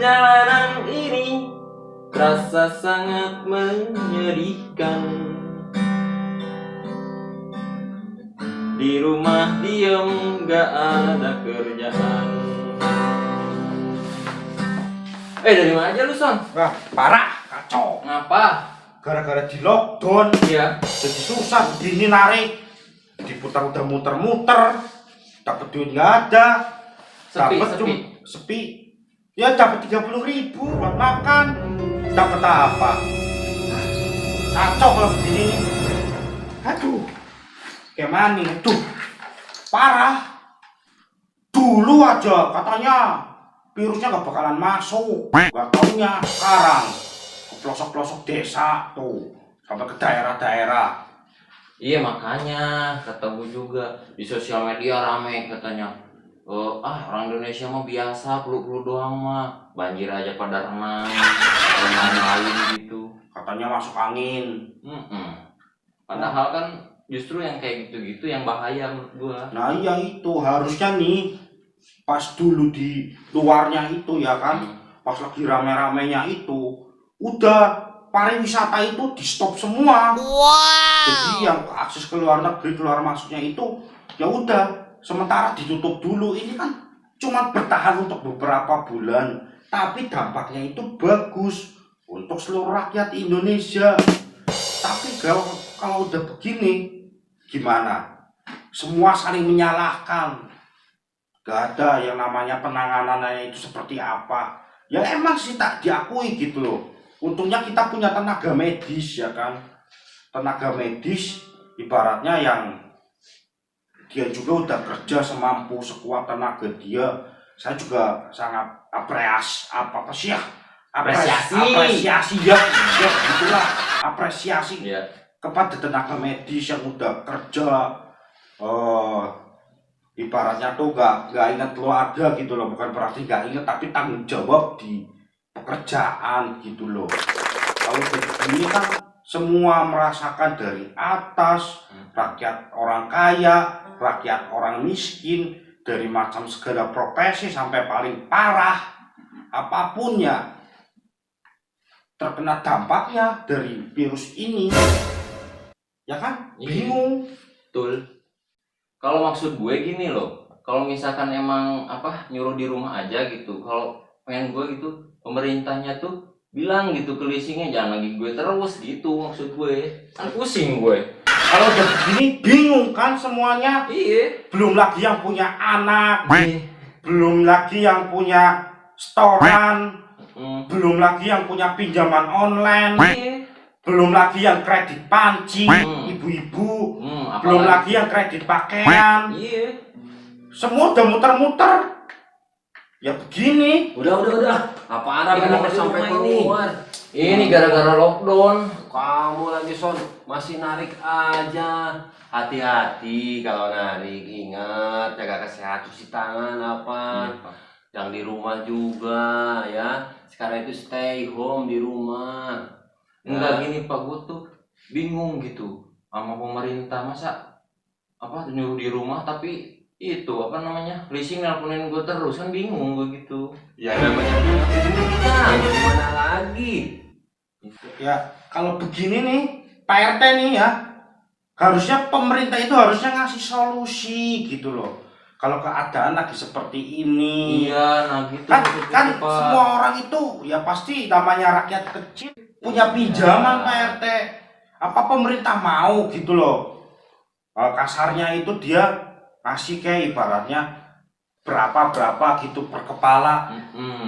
perjalanan ini terasa sangat menyedihkan. Di rumah diem gak ada kerjaan. Dari mana aja lu, Son? Wah, parah, kacau. Ngapa? Gara-gara di lockdown, Iya. jadi susah begini narik. Diputar udah muter-muter, dapat duit nggak ada. Sepi. Ya dapat 30.000 buat makan. Dapat apa? Kacau kalau begini. Aduh, gimana nih? Aduh, parah. Dulu aja katanya virusnya nggak bakalan masuk, nggak taunya sekarang ke pelosok-pelosok desa tuh sampai ke daerah-daerah. Iya, makanya kata gue juga di sosial media rame katanya, orang Indonesia mah biasa, flu doang mah, banjir aja pada renang dan lain-lain gitu. Katanya masuk angin. Padahal kan justru yang kayak gitu-gitu yang bahaya menurut gue. Nah iya, itu harusnya nih pas dulu di luarnya itu ya kan, pas lagi rame-ramenya itu udah pariwisata itu di stop semua. Jadi yang akses ke luar negeri, keluar masuknya itu ya udah sementara ditutup dulu. Ini kan cuma bertahan untuk beberapa bulan, tapi dampaknya itu bagus untuk seluruh rakyat Indonesia. Tapi kalau udah begini gimana? Semua saling menyalahkan. Gak ada yang namanya penanganannya itu seperti apa. Ya emang sih tak diakui gitu loh. Untungnya kita punya tenaga medis ya kan. Tenaga medis ibaratnya yang dia juga udah kerja semampu sekuat tenaga dia. Saya juga sangat apresiasi ya gitulah, apresiasi ya kepada tenaga medis yang udah kerja. Ibaratnya tuh gak ingat keluarga gitu loh, bukan berarti gak ingat tapi tanggung jawab di pekerjaan gitu loh. Kalau begini kan semua merasakan dari atas, rakyat orang kaya, rakyat orang miskin, dari macam segala profesi sampai paling parah apapun ya terkena dampaknya dari virus ini. Ya kan? Bingung. Betul. Kalau maksud gue gini loh, kalau misalkan emang nyuruh di rumah aja gitu, kalau pengen gue gitu, pemerintahnya tuh bilang gitu ke leasingnya jangan lagi gue terus gitu, maksud gue. Kan pusing gue. Kalau udah begini bingung kan semuanya. Iya. Belum lagi yang punya anak, Iya. belum lagi yang punya setoran, belum lagi yang punya pinjaman online. Iya. Belum lagi yang kredit panci, ibu-ibu, belum lagi yang kredit pakaian. Iya. Semua udah muter-muter. Ya begini. Udah. Apaan kamu sampai keluar? Ini gara-gara lockdown. Kamu lagi Son, masih narik aja. Hati-hati kalau narik, ingat jaga kesehatan, cuci tangan apa. Yang di rumah juga ya. Sekarang itu stay home di rumah. Enggak gini Pak, gue tuh bingung gitu sama pemerintah, masa nyuruh di rumah tapi itu leasing nelponin gue terus, kan bingung gue gitu. Ya namanya punya gimana lagi? Ya kalau begini nih Pak RT nih ya, harusnya pemerintah itu harusnya ngasih solusi gitu loh. Kalau keadaan lagi seperti ini, iya, nah gitu kan semua orang itu ya pasti namanya rakyat kecil punya pinjaman Pak RT. Apa pemerintah mau gitu loh? Kasarnya itu dia kasih kayak ibaratnya berapa gitu per kepala.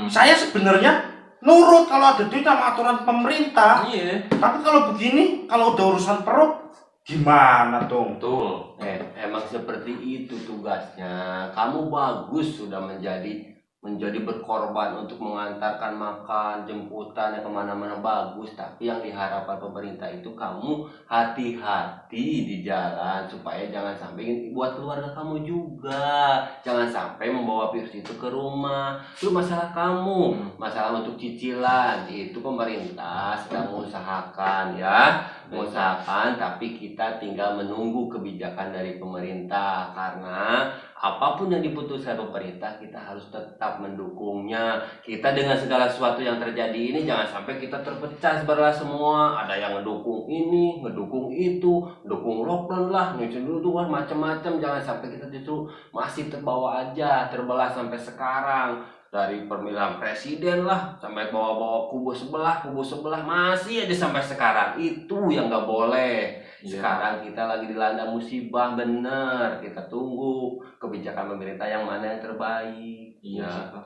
Saya sebenarnya nurut kalau ada duit sama aturan pemerintah. Iya. Tapi kalau begini, kalau udah urusan perut gimana dong? Betul. Emang seperti itu tugasnya. Kamu bagus sudah menjadi berkorban untuk mengantarkan makan, jemputan yang kemana-mana bagus. Tapi yang diharapkan pemerintah itu kamu hati-hati di jalan supaya jangan sampai buat keluarga kamu juga. Jangan sampai membawa virus itu ke rumah. Itu masalah kamu, masalah untuk cicilan itu pemerintah sedang mengusahakan ya. Mengusahakan, tapi kita tinggal menunggu kebijakan dari pemerintah karena apapun yang diputuskan pemerintah kita harus tetap mendukungnya. Kita dengan segala sesuatu yang terjadi ini jangan sampai kita terpecah sebelah semua. Ada yang ngedukung ini, ngedukung itu, ngedukung lockdown lah, ngedukung macam-macam. Jangan sampai kita justru masih terbawa aja, terbelah sampai sekarang. Dari pemilihan presiden lah sampai bawa-bawa kubu sebelah masih aja sampai sekarang. Itu yang nggak boleh. Sekarang kita lagi dilanda musibah, bener. Kita tunggu kebijakan pemerintah yang mana yang terbaik. Iya sih, Pak.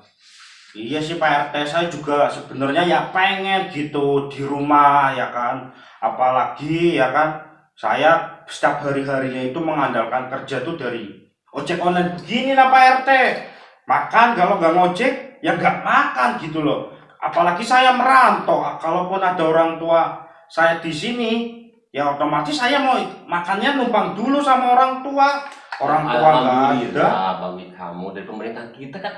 Iya sih Pak RT, saya juga sebenarnya ya pengen gitu di rumah ya kan. Apalagi ya kan saya setiap hari-harinya itu mengandalkan kerja tuh dari ojek online begini lah Pak RT. Makan kalau nggak ngojek ya nggak makan gitu loh. Apalagi saya merantau, kalaupun ada orang tua saya di sini ya otomatis saya mau makannya numpang dulu sama orang tua. Orang tua nggak ada. Alhamdulillah bagi kamu dari pemerintah kita kan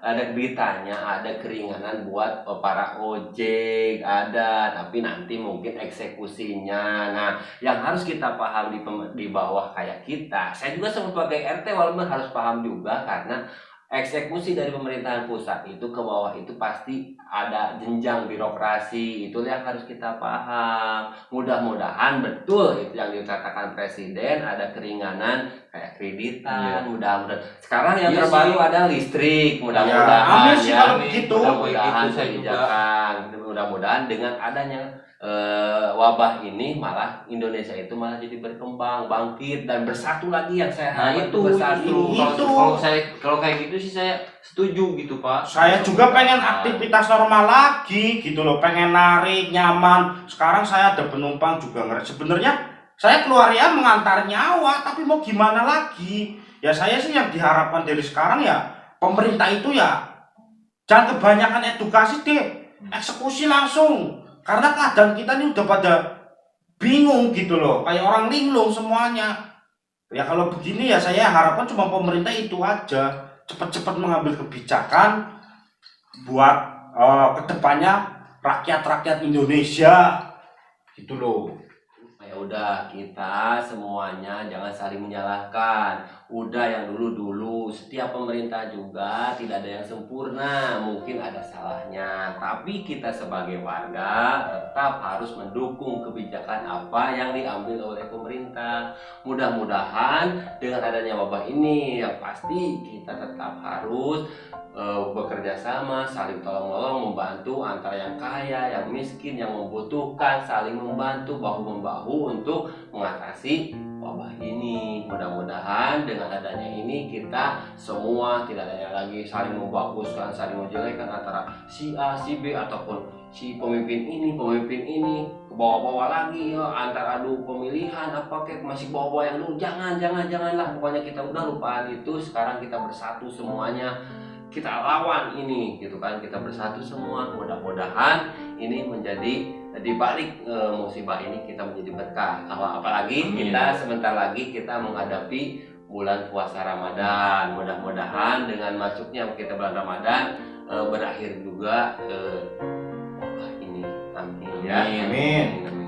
ada beritanya, ada keringanan buat para ojek, ada, tapi nanti mungkin eksekusinya. Nah, yang harus kita paham di bawah kayak kita, saya juga sebagai RT walaupun harus paham juga karena eksekusi dari pemerintahan pusat itu ke bawah itu pasti ada jenjang birokrasi, itu yang harus kita paham. Mudah-mudahan betul itu yang dikatakan presiden, ada keringanan kayak kreditan. Mudah-mudahan sekarang yang Iya terbaru sih. ada listrik, mudah-mudahan Amin sih kalau amin. begitu. mudah-mudahan Saya juga. kebijakan, mudah-mudahan dengan adanya wabah ini malah Indonesia itu malah jadi berkembang, bangkit dan bersatu lagi yang saya Nah harapkan itu bersatu. kalau kayak gitu sih saya setuju gitu Pak. Saya juga pengen aktivitas normal lagi gitu loh, pengen narik nyaman. Sekarang saya ada penumpang juga sebenarnya saya keluar ya mengantar nyawa, tapi mau gimana lagi? Ya saya sih yang diharapkan dari sekarang ya pemerintah itu ya jangan kebanyakan edukasi deh, eksekusi langsung. Karena keadaan kita ini udah pada bingung gitu loh, kayak orang linglung semuanya. Ya kalau begini ya saya harapkan cuma pemerintah itu aja, cepat-cepat mengambil kebijakan buat kedepannya rakyat-rakyat Indonesia gitu loh. Ya udah, kita semuanya jangan saling menyalahkan. Udah yang dulu-dulu, setiap pemerintah juga tidak ada yang sempurna, mungkin ada salahnya. Tapi kita sebagai warga tetap harus mendukung kebijakan apa yang diambil oleh pemerintah. Mudah-mudahan dengan adanya wabah ini yang pasti kita tetap harus bekerja sama, saling tolong-menolong, membantu antara yang kaya, yang miskin, yang membutuhkan, saling membantu bahu-membahu untuk mengatasi wabah ini. Mudah-mudahan dengan adanya ini kita semua tidak ada lagi saling membaguskan, saling menjelekkan antara si A, si B ataupun si pemimpin ini ke bawah-bawah lagi ya, antar adu pemilihan apa kayak masih bawa-bawa yang dulu. Janganlah, pokoknya kita udah lupaan itu. Sekarang kita bersatu semuanya, kita lawan ini gitu kan, kita bersatu semua. Mudah-mudahan ini menjadi di balik musibah ini kita menjadi berkah. Apalagi kita sebentar lagi kita menghadapi bulan puasa Ramadan. Mudah-mudahan dengan masuknya kita bulan Ramadan berakhir juga wabah ini. Amin ya. Amin.